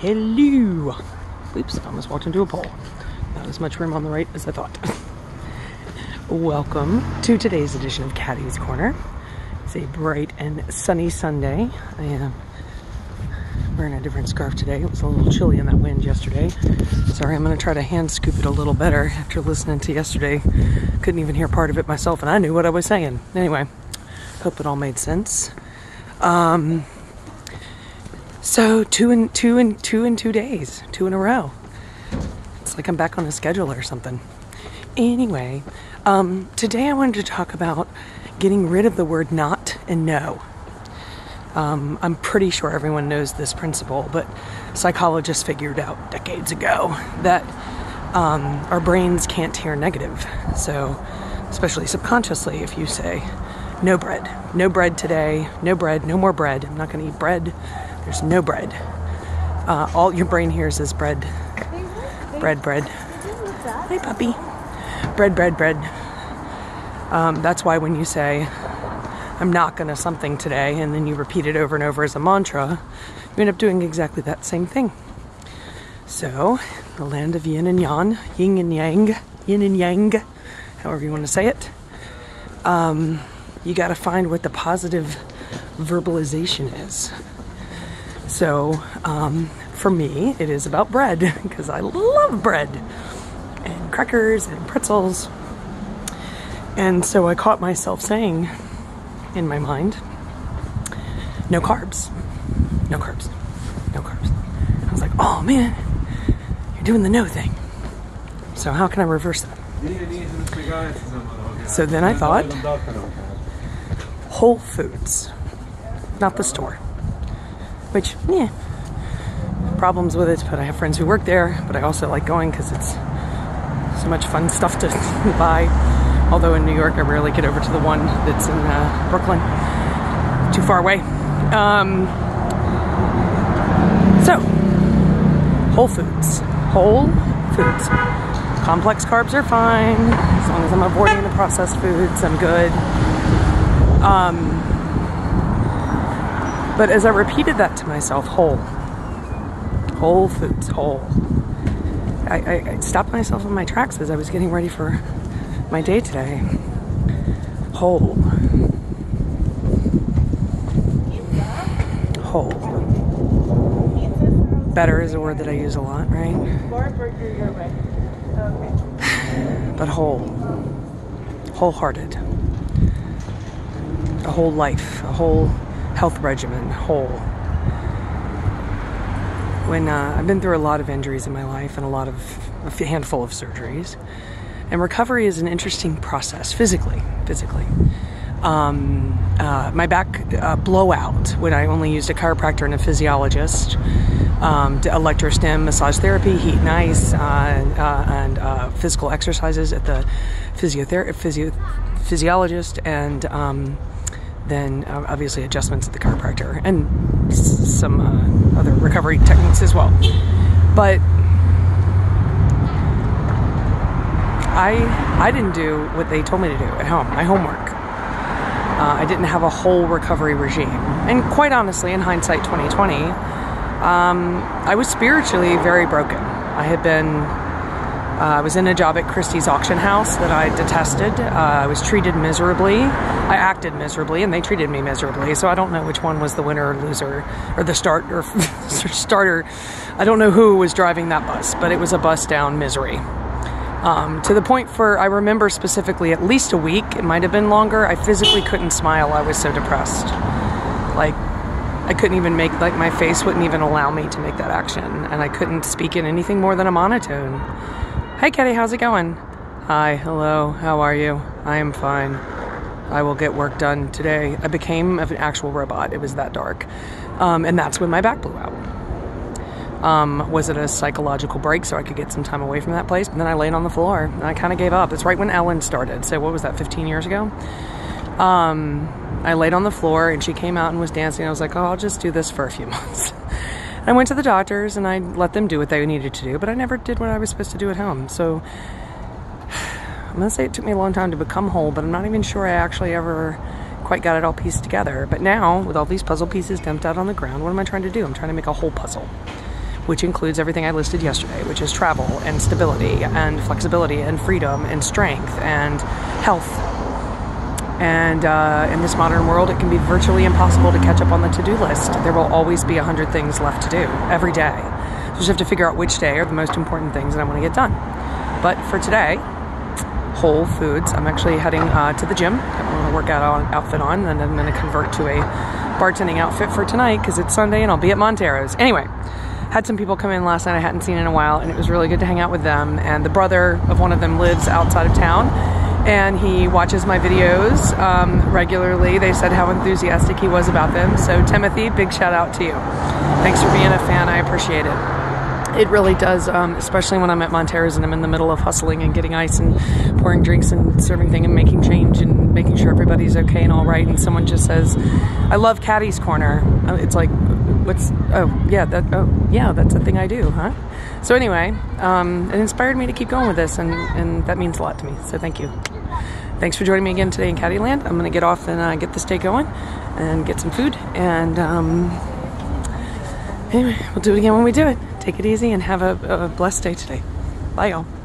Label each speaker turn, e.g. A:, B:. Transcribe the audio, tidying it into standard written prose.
A: Hello. Oops, I almost walked into a pole. Not as much room on the right as I thought. Welcome to today's edition of Caddy's Corner. It's a bright and sunny Sunday. I am wearing a different scarf today. It was a little chilly in that wind yesterday. Sorry, I'm going to try to hand scoop it a little better after listening to yesterday. Couldn't even hear part of it myself, and I knew what I was saying. Anyway, hope it all made sense. So two in 2 days, 2 in a row. It's like I'm back on a schedule or something. Anyway, today I wanted to talk about getting rid of the word not and no. I'm pretty sure everyone knows this principle, but psychologists figured out decades ago that our brains can't hear negative. So, especially subconsciously, if you say, no bread today, no bread, no more bread, I'm not going to eat bread, there's no bread. All your brain hears is bread. Bread. Hey, puppy. Bread. That's why when you say, I'm not going to something today, and then you repeat it over and over as a mantra, you end up doing exactly that same thing. So, the land of yin and yang, yin and yang, however you want to say it, you got to find what the positive verbalization is. So, for me, it is about bread, because I love bread, and crackers, and pretzels. And so I caught myself saying, in my mind, no carbs. I was like, oh man, you're doing the no thing. So how can I reverse that? So then I thought, Whole Foods, not the store. Which, problems with it, but I have friends who work there, but I also like going because it's so much fun stuff to buy. Although in New York, I rarely get over to the one that's in Brooklyn. Too far away. So, Whole Foods. Complex carbs are fine. As long as I'm avoiding the processed foods, I'm good. But as I repeated that to myself, Whole Foods, I stopped myself in my tracks as I was getting ready for my day today. Whole. Better is a word that I use a lot, right? But wholehearted. A whole life, a whole health regimen, whole. When I've been through a lot of injuries in my life and a handful of surgeries, and recovery is an interesting process physically. My back blowout when I only used a chiropractor and a physiologist, electrostim, massage therapy, heat and ice, and physical exercises at the physiologist, and then obviously adjustments at the chiropractor, and some other recovery techniques as well. But I didn't do what they told me to do at home, my homework. I didn't have a whole recovery regime. And quite honestly, in hindsight 2020, I was spiritually very broken. I was in a job at Christie's auction house that I detested. I was treated miserably. I acted miserably, and they treated me miserably. So I don't know which one was the winner or loser, or the starter. I don't know who was driving that bus, but it was a bus down misery. To the point I remember specifically at least a week, it might have been longer, I physically couldn't smile. I was so depressed. Like, I couldn't even my face wouldn't even allow me to make that action. And I couldn't speak in anything more than a monotone. Hey, Katie, how's it going? Hi, hello, how are you? I am fine. I will get work done today. I became an actual robot. It was that dark. And that's when my back blew out. Was it a psychological break so I could get some time away from that place? But then I laid on the floor and I kind of gave up. It's right when Ellen started. So what was that, 15 years ago? I laid on the floor and she came out and was dancing. I was like, oh, I'll just do this for a few months. I went to the doctors and I let them do what they needed to do, but I never did what I was supposed to do at home. So I'm going to say it took me a long time to become whole, but I'm not even sure I actually ever quite got it all pieced together. But now, with all these puzzle pieces dumped out on the ground, what am I trying to do? I'm trying to make a whole puzzle. which includes everything I listed yesterday, which is travel and stability and flexibility and freedom and strength and health. And in this modern world, it can be virtually impossible to catch up on the to-do list. There will always be 100 things left to do every day. So you just have to figure out which day are the most important things that I want to get done. But for today, Whole Foods. I'm actually heading to the gym. Got my little workout outfit on, and I'm going to convert to a bartending outfit for tonight because it's Sunday and I'll be at Montero's. Anyway, had some people come in last night I hadn't seen in a while, and it was really good to hang out with them. And the brother of one of them lives outside of town, and he watches my videos regularly. They said how enthusiastic he was about them. So Timothy, big shout out to you. Thanks for being a fan. I appreciate it. It really does, especially when I'm at Montero's and I'm in the middle of hustling and getting ice and pouring drinks and serving things and making change and making sure everybody's okay and all right. And someone just says, I love Caddy's Corner. It's like, that's a thing I do, huh? So anyway, it inspired me to keep going with this, and that means a lot to me. So thank you. Thanks for joining me again today in Caddyland. I'm going to get off and get this day going and get some food. And anyway, we'll do it again when we do it. Take it easy and have a blessed day today. Bye, y'all.